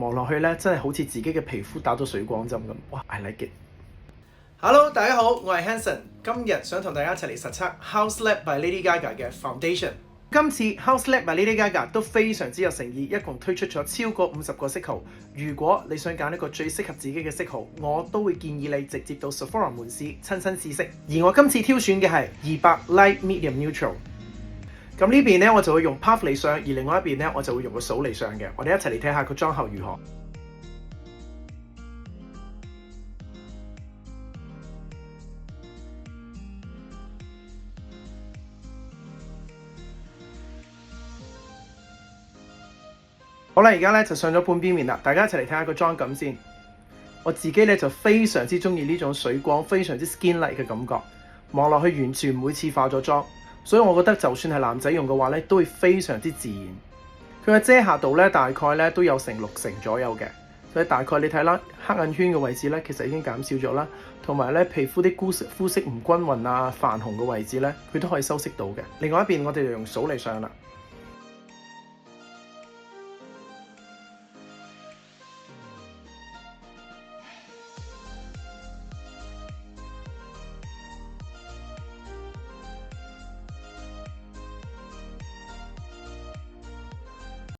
望落去咧，真係好似自己嘅皮膚打咗水光針咁。哇 ！I like it。Hello， 大家好，我係 Hanson， 今日想同大家一齊嚟實測 House Lab by Lady Gaga 嘅 Foundation。今次 House Lab by Lady Gaga 都非常之有誠意，一共推出咗超過50個色號。如果你想揀一個最適合自己嘅色號，我都會建議你直接到 Sephora 門市親身試色。而我今次挑選嘅係200 Light Medium Neutral。咁呢邊咧，我就會用 Puff 嚟上，而另外一邊咧，我就會用個掃嚟上嘅。我哋一齊嚟睇下個妝後如何。好啦，而家咧就上咗半邊面啦，大家一齊嚟睇下個妝感先。我自己咧就非常之中意呢種水光，非常之 skin-like 嘅感覺，望落去完全唔會似化咗妝。所以我覺得就算係男仔用嘅話咧，都會非常之自然。佢嘅遮瑕度咧大概咧都有成60%左右嘅，所以大概你睇啦，黑眼圈嘅位置咧其實已經減少咗啦，同埋咧皮膚啲膚色唔均勻啊、泛紅嘅位置咧，佢都可以修飾到嘅。另外一邊我哋就用掃嚟上啦，